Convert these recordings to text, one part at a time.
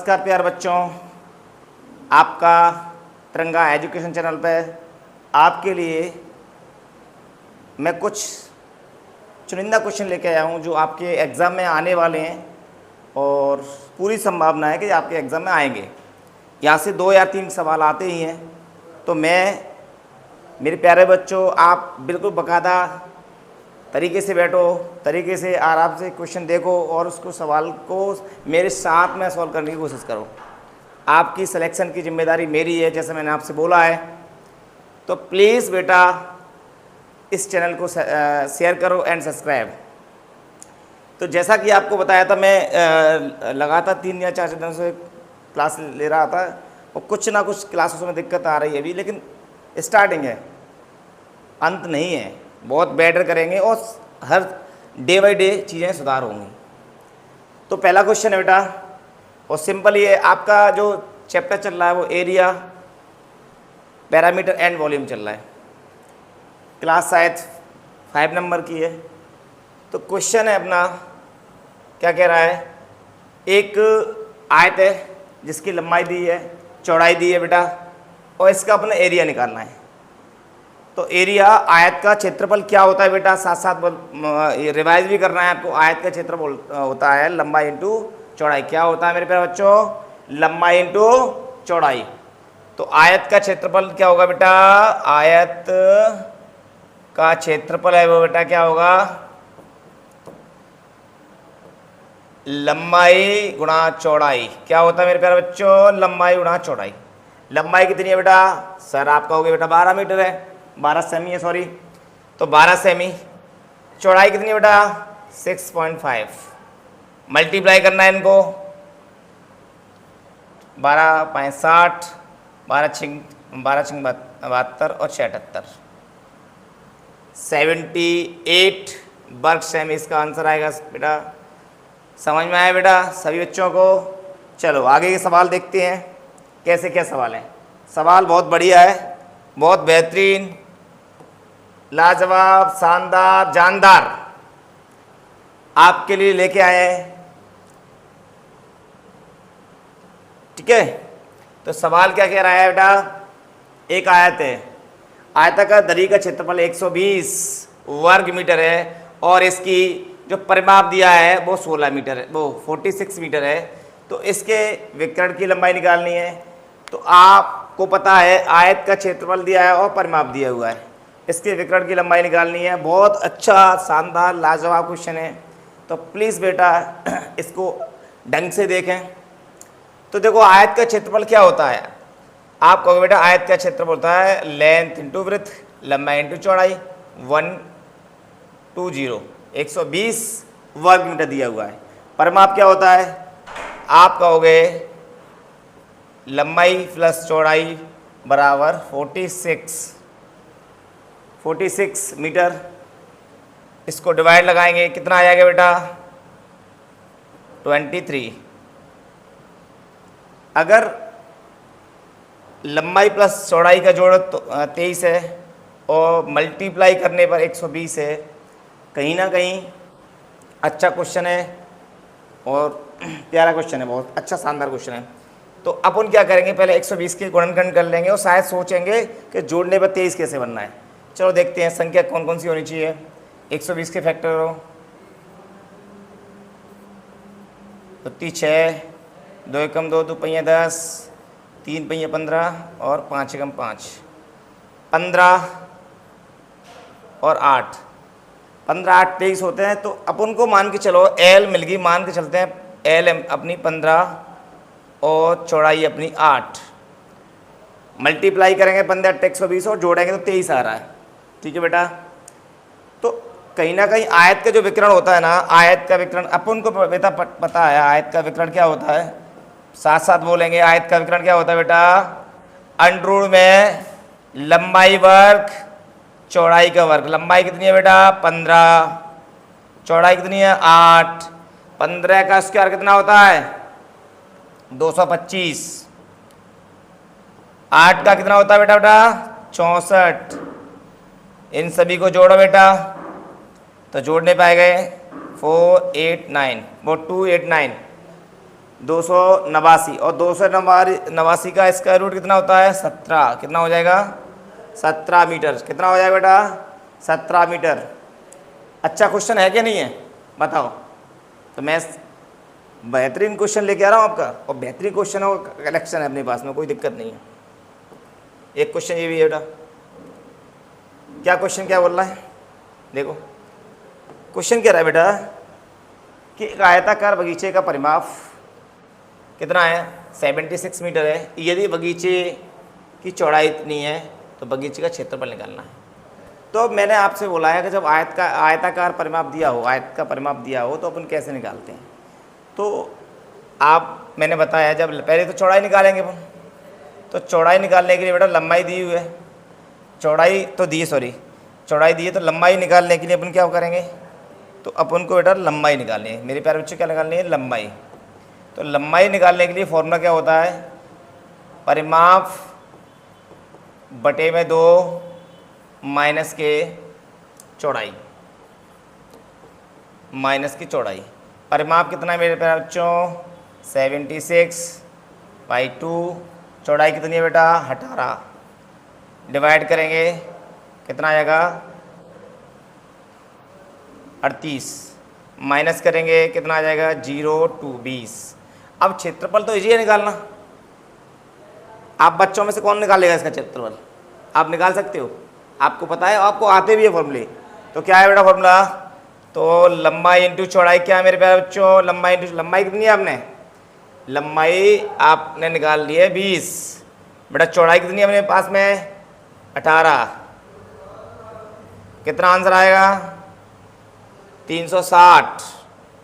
नमस्कार प्यारे बच्चों, आपका तिरंगा एजुकेशन चैनल पर आपके लिए मैं कुछ चुनिंदा क्वेश्चन लेके आया हूँ जो आपके एग्ज़ाम में आने वाले हैं और पूरी संभावना है कि आपके एग्ज़ाम में आएंगे। यहाँ से 2 या 3 सवाल आते ही हैं। तो मेरे प्यारे बच्चों, आप बिल्कुल बाकायदा तरीके से बैठो, तरीके से आराम से क्वेश्चन देखो और उसको सवाल को मेरे साथ में सॉल्व करने की कोशिश करो। आपकी सिलेक्शन की जिम्मेदारी मेरी है, जैसे मैंने आपसे बोला है। तो प्लीज़ बेटा इस चैनल को शेयर करो एंड सब्सक्राइब। तो जैसा कि आपको बताया था, मैं लगातार 3 या 4 दिनों से क्लास ले रहा था और कुछ ना कुछ क्लासों में दिक्कत आ रही है अभी, लेकिन स्टार्टिंग है, अंत नहीं है। बहुत बेटर करेंगे और हर डे बाय डे चीज़ें सुधार होंगी। तो पहला क्वेश्चन है बेटा, और सिंपल ही है। आपका जो चैप्टर चल रहा है वो एरिया, पैरामीटर एंड वॉल्यूम चल रहा है। क्लास शायद 5 नंबर की है। तो क्वेश्चन है अपना, क्या कह रहा है, एक आयत है जिसकी लंबाई दी है, चौड़ाई दी है बेटा, और इसका अपना एरिया निकालना है। तो एरिया, आयत का क्षेत्रफल क्या होता है बेटा, साथ साथ रिवाइज भी करना है आपको। आयत का क्षेत्रफल होता है लंबाई इंटू चौड़ाई। क्या होता है मेरे प्यारे बच्चों, लंबाई इंटू चौड़ाई। तो आयत का क्षेत्रफल क्या होगा बेटा, आयत का क्षेत्रफल है वो बेटा क्या होगा, लंबाई गुणा चौड़ाई। क्या होता है मेरे प्यारे बच्चों, लंबाई गुणा चौड़ाई। लंबाई कितनी है बेटा, सर आपका हो गया बेटा 12 मीटर है, 12 सेमी है, सॉरी। तो 12 सेमी। चौड़ाई कितनी है बेटा, 6.5। मल्टीप्लाई करना है इनको, 12 5 60, 12 6 72 और 76, 78 वर्ग सेमी इसका आंसर आएगा बेटा। समझ में आया बेटा सभी बच्चों को। चलो आगे के सवाल देखते हैं कैसे क्या सवाल है। सवाल बहुत बढ़िया है, बहुत बेहतरीन, लाजवाब, शानदार, जानदार आपके लिए लेके आए हैं। ठीक है, तो सवाल क्या कह रहा है बेटा, एक आयत है, आयताकार दरी का क्षेत्रफल 120 वर्ग मीटर है और इसकी जो परिमाप दिया है वो 16 मीटर है, वो 46 मीटर है। तो इसके विकर्ण की लंबाई निकालनी है। तो आपको पता है आयत का क्षेत्रफल दिया है और परिमाप दिया हुआ है, इसके विकर्ण की लंबाई निकालनी है। बहुत अच्छा, शानदार, लाजवाब क्वेश्चन है। तो प्लीज़ बेटा इसको ढंग से देखें। तो देखो आयत का क्षेत्रफल क्या होता है, आप कहोगे बेटा आयत का क्षेत्रफल होता है लेंथ इंटू ब्रेथ, लंबाई इंटू चौड़ाई, 120 वर्ग मीटर दिया हुआ है। परिमाप क्या होता है, आप कहोगे लंबाई प्लस चौड़ाई बराबर 46 मीटर। इसको डिवाइड लगाएंगे, कितना आ जाएगा बेटा, 23। अगर लंबाई प्लस चौड़ाई का जोड़ 23 है और मल्टीप्लाई करने पर 120 है, कहीं ना कहीं अच्छा क्वेश्चन है और प्यारा क्वेश्चन है, बहुत अच्छा शानदार क्वेश्चन है। तो अपन क्या करेंगे, पहले 120 के गुणनखंड कर लेंगे और शायद सोचेंगे कि जोड़ने पर 23 कैसे बनना है। चलो देखते हैं संख्या कौन कौन सी होनी चाहिए। 120 के फैक्टर हो तो 6, 2 एकम 2, 2 पहिया 10, 3 पहिया 15 और 5 एकम 5, 15 और 8, 15 8 23 होते हैं। तो अपन को मान के चलो एल मिल गई, मान के चलते हैं एल अपनी 15 और चौड़ाई अपनी 8। मल्टीप्लाई करेंगे 15 8 120 और जोड़ेंगे तो 23 आ रहा है। ठीक है बेटा, तो कहीं ना कहीं आयत का जो विकर्ण होता है ना, आयत का विकर्ण अपन को बेटा पता है आयत का विकर्ण क्या होता है, साथ साथ बोलेंगे। आयत का विकर्ण क्या होता है बेटा, अंडर में लंबाई वर्ग चौड़ाई का वर्ग। लंबाई कितनी है बेटा 15, चौड़ाई कितनी है 8। 15 का स्क्वायर कितना होता है 225। 8 का कितना होता है बेटा 64। इन सभी को जोड़ो बेटा, तो जोड़ने पाए गए 4 8 9, वो 2 8 9। 289 और 289 का स्क्वायर रूट कितना होता है 17, कितना हो जाएगा 17 मीटर, कितना हो जाएगा बेटा 17 मीटर। अच्छा क्वेश्चन है क्या नहीं है बताओ। तो मैं बेहतरीन क्वेश्चन लेके आ रहा हूँ आपका, और बेहतरीन क्वेश्चन हो कलेक्शन है अपने पास में, कोई दिक्कत नहीं है। एक क्वेश्चन ये भी है बेटा, क्या क्वेश्चन क्या बोल रहा है देखो। क्वेश्चन क्या रहा है बेटा कि एक आयताकार बगीचे का परिमाप कितना है 76 मीटर है। यदि बगीचे की चौड़ाई इतनी है तो बगीचे का क्षेत्रफल निकालना है। तो मैंने आपसे बोला है कि जब आयताकार परिमाप दिया हो, आयत का परिमाप दिया हो तो अपन कैसे निकालते हैं। तो आप मैंने बताया जब पहले तो चौड़ाई निकालेंगे अपन। तो चौड़ाई निकालने के लिए बेटा लंबाई दी हुई है, चौड़ाई तो दी, सॉरी चौड़ाई दी है, तो लंबाई निकालने के लिए अपन क्या करेंगे, तो अपन को बेटा लंबाई निकालनी है। मेरे प्यारे बच्चों क्या निकालनी है लंबाई। तो लंबाई निकालने के लिए फॉर्मूला क्या होता है, परिमाप बटे में 2 माइनस के चौड़ाई, माइनस की चौड़ाई। परिमाप कितना है मेरे प्यारे बच्चों 76/2, चौड़ाई कितनी है बेटा 18, डिवाइड करेंगे कितना आएगा 38, माइनस करेंगे कितना आ जाएगा 0 2 20। अब क्षेत्रफल तो इजी है निकालना। आप बच्चों में से कौन निकालेगा इसका क्षेत्रफल, आप निकाल सकते हो, आपको पता है, आपको आते भी है फॉर्मूले। तो क्या है बेटा फॉर्मूला, तो लंबाई इंटू चौड़ाई, क्या है मेरे प्यारे बच्चों लंबाई इंटू, लंबाई कितनी है आपने, लंबाई आपने निकाल ली है 20, बेटा चौड़ाई कितनी है अपने पास में 18, कितना आंसर आएगा 360।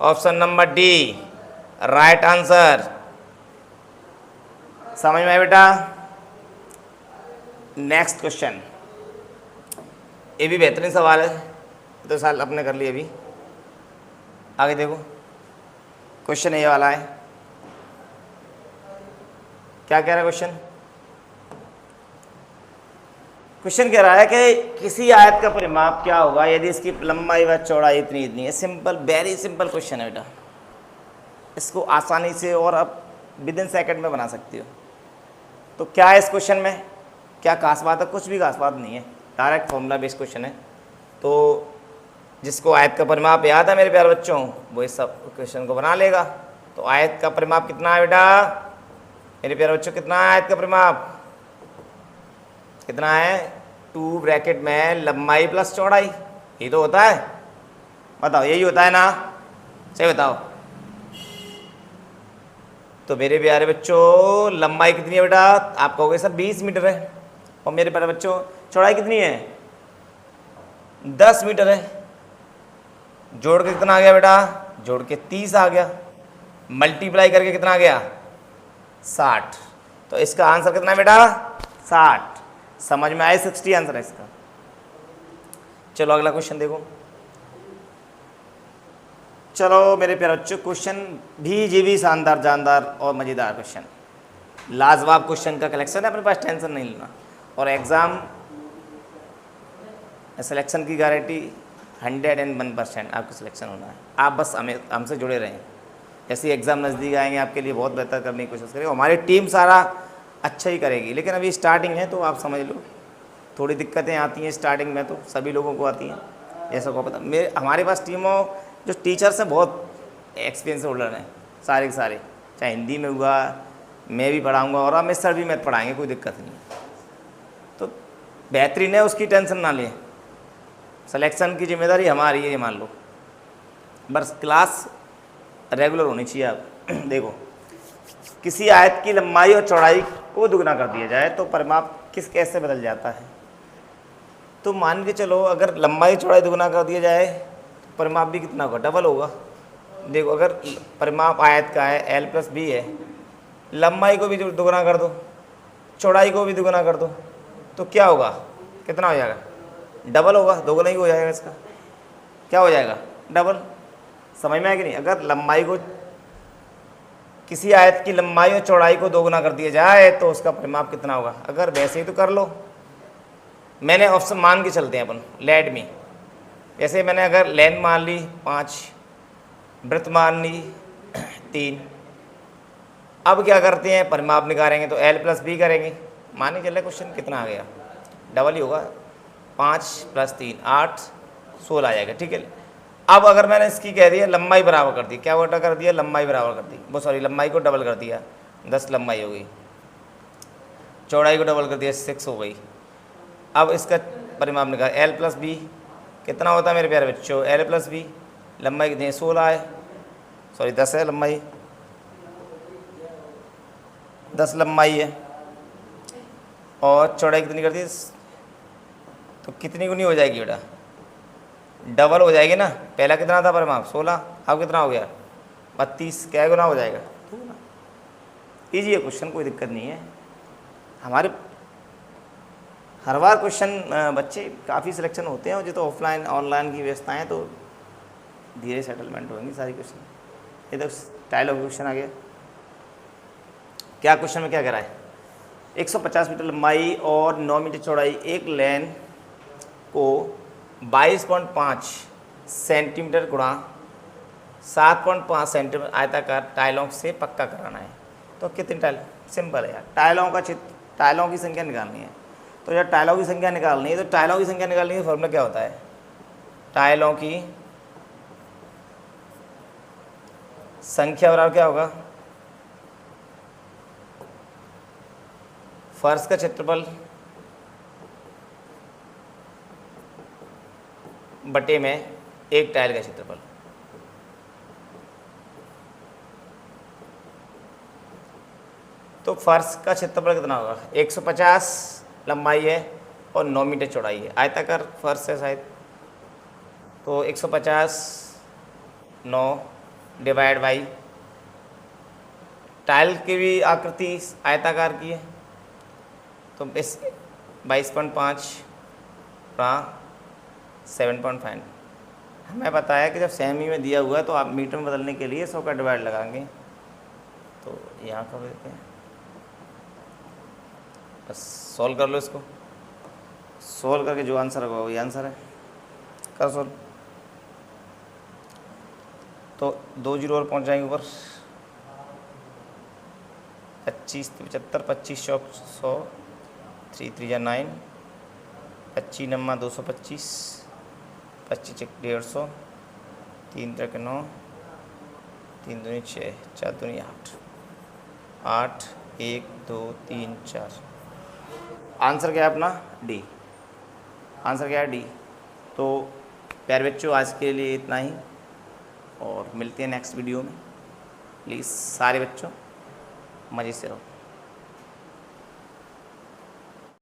Option number D right answer. समझ में आया बेटा। नेक्स्ट क्वेश्चन, ये भी बेहतरीन सवाल है, तो साल आपने कर लिया। अभी आगे देखो क्वेश्चन ये वाला है, क्या कह रहा है क्वेश्चन। क्वेश्चन कह रहा है कि किसी आयत का परिमाप क्या होगा यदि इसकी लंबाई व चौड़ाई इतनी इतनी है। सिंपल, वेरी सिंपल क्वेश्चन है बेटा, इसको आसानी से और अब विद इन सेकंड में बना सकते हो। तो क्या है इस क्वेश्चन में, क्या खास बात है, कुछ भी खास बात नहीं है, डायरेक्ट फॉर्मूला बेस्ड क्वेश्चन है। तो जिसको आयत का परिमाप याद है मेरे प्यारे बच्चों वो इस सब क्वेश्चन को बना लेगा। तो आयत का परिमाप कितना है बेटा मेरे प्यारे बच्चों, कितना है आयत का परिमाप, कितना है 2 ब्रैकेट में लंबाई प्लस चौड़ाई, ये तो होता है, बताओ यही होता है ना, सही बताओ। तो मेरे प्यारे बच्चों लंबाई कितनी है बेटा, आप कहोगे सर 20 मीटर है, और मेरे प्यारे बच्चों चौड़ाई कितनी है 10 मीटर है। जोड़ के कितना आ गया बेटा, जोड़ के 30 आ गया, मल्टीप्लाई करके कितना आ गया 60। तो इसका आंसर कितना है बेटा 60। समझ में आए, 60 आंसर है इसका। चलो अगला क्वेश्चन देखो। चलो मेरे प्यारे बच्चों क्वेश्चन भी शानदार जानदार और मज़ेदार क्वेश्चन, लाजवाब क्वेश्चन का कलेक्शन है अपने पास, टेंशन नहीं लेना। और एग्ज़ाम सिलेक्शन की गारंटी 101% आपको सिलेक्शन होना है। आप बस हमसे जुड़े रहें, जैसे एग्ज़ाम नज़दीक आएंगे आपके लिए बहुत बेहतर करने की कोशिश करेंगे। हमारी टीम सारा अच्छा ही करेगी, लेकिन अभी स्टार्टिंग है तो आप समझ लो थोड़ी दिक्कतें आती हैं स्टार्टिंग में, तो सभी लोगों को आती हैं, जैसा को पता। हमारे पास टीमों जो टीचर्स हैं बहुत एक्सपीरियंस होल्डर हैं सारे के सारे, चाहे हिंदी में हुआ मैं भी पढ़ाऊँगा और अमित सर भी मैथ पढ़ाएँगे, कोई दिक्कत नहीं। तो बेहतरीन है, उसकी टेंशन ना लें, सिलेक्शन की जिम्मेदारी हमारी है, ये मान लो। बस क्लास रेगुलर होनी चाहिए। आप देखो किसी आयत की लंबाई और चौड़ाई को दुगना कर दिया जाए तो परिमाप कैसे बदल जाता है। तो मान के चलो अगर लंबाई चौड़ाई दुगना कर दिया जाए तो परिमाप भी कितना होगा, डबल होगा। देखो अगर परिमाप आयत का है L+B है, लंबाई को भी दुगना कर दो, चौड़ाई को भी दुगना कर दो, तो क्या होगा, कितना हो जाएगा, डबल होगा, दोगुना ही हो जाएगा इसका, क्या हो जाएगा डबल। समझ में आया कि नहीं। अगर लंबाई को किसी आयत की लंबाई और चौड़ाई को दोगुना कर दिया जाए तो उसका परिमाप कितना होगा। अगर वैसे ही तो कर लो, मैंने ऑप्शन मान के चलते हैं अपन, लेट मी। जैसे मैंने अगर लेंथ मान ली 5, ब्रेथ मान ली 3, अब क्या करते हैं, परिमाप निकालेंगे तो L प्लस बी करेंगे। माने चले क्वेश्चन कितना आ गया, डबल ही होगा, 5 + 3 8 16 आ जाएगा, ठीक है। अब अगर मैंने इसकी कह दिया लंबाई बराबर कर दी, क्या वोटा कर दिया, लंबाई बराबर कर दी, वो सॉरी लंबाई को डबल कर दिया, 10 लंबाई हो गई, चौड़ाई को डबल कर दिया, 6 हो गई। अब इसका परिमाप निकाल, L प्लस बी कितना होता है मेरे प्यारे बच्चों, L प्लस बी लंबाई कितनी है, 16 है, सॉरी 10 है लंबाई, 10 लंबाई है, और चौड़ाई कितनी कर दी, तो कितनी गुनी हो जाएगी बेटा, डबल हो जाएगी ना। पहला कितना था परिमाप 16, अब कितना हो गया 32, क्या गुना हो जाएगा, ईजी है क्वेश्चन, कोई दिक्कत नहीं है। हमारे हर बार क्वेश्चन बच्चे काफ़ी सिलेक्शन होते हैं, और जो तो ऑफलाइन ऑनलाइन की व्यवस्थाएँ तो धीरे सेटलमेंट होंगी सारी क्वेश्चन। ये तो स्टाइल ऑफ क्वेश्चन आ गया, क्या क्वेश्चन में क्या कह रहा है, 150 मीटर लंबाई और 9 मीटर चौड़ाई एक लेन को 22.5 सेंटीमीटर गुणा 7.5 सेंटीमीटर आयताकार टाइलों से पक्का कराना है। तो कितनी टाइल, सिंपल है यार, टाइलों की संख्या निकालनी है। तो जब टाइलों की संख्या निकालनी है, तो टाइलों की संख्या निकालने का फॉर्मूला क्या होता है, टाइलों की संख्या बराबर क्या होगा, फर्श का क्षेत्रफल बटे में एक टाइल का क्षेत्रफल। तो फर्श का क्षेत्रफल कितना होगा, 150 लंबाई है और 9 मीटर चौड़ाई है, आयताकार फर्श है शायद, तो 150 9 डिवाइड बाई, टाइल की भी आकृति आयताकार की है, तो इस 22.5 का 7.5। हमें पता है कि जब सेमी में दिया हुआ है तो आप मीटर में बदलने के लिए 100 का डिवाइड लगाएंगे, तो यहाँ का देते हैं, बस सॉल्व कर लो इसको, सॉल्व करके जो आंसर होगा वही आंसर है, कर सॉल्व। तो 2 जीरो और पहुँच जाएंगे ऊपर, 25 75 25 चौक 100, 3 3 या 9, 25 नम्मा 225, 25 1 150, 3 3 9, 3 दूनी 6, 4 दूनी 8, 8 1 2 3 4। आंसर क्या है अपना, डी, आंसर क्या है डी। तो प्यारे बच्चों आज के लिए इतना ही, और मिलते हैं नेक्स्ट वीडियो में। प्लीज़ सारे बच्चों मज़े से रहो।